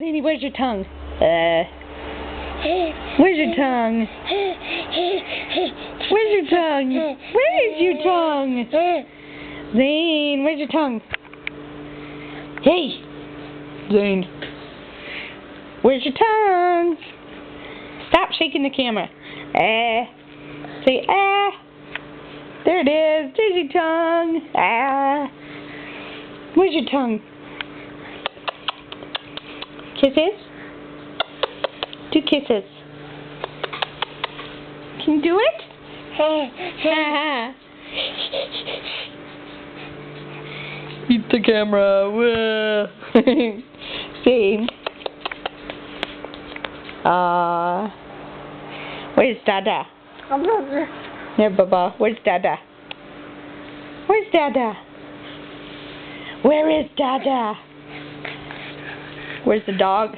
Zany, where's your tongue? Where's your tongue? Where's your tongue? Where is your tongue? Zane, where's your tongue? Hey! Zane. Where's your tongue? Stop shaking the camera. Say There it is. There's your tongue. Where's your tongue? Kisses? Do kisses. Can you do it? Eat the camera. See? Where's Dada? Here, Baba. Where's Dada? Where's Dada? Where is Dada? Where's the dog?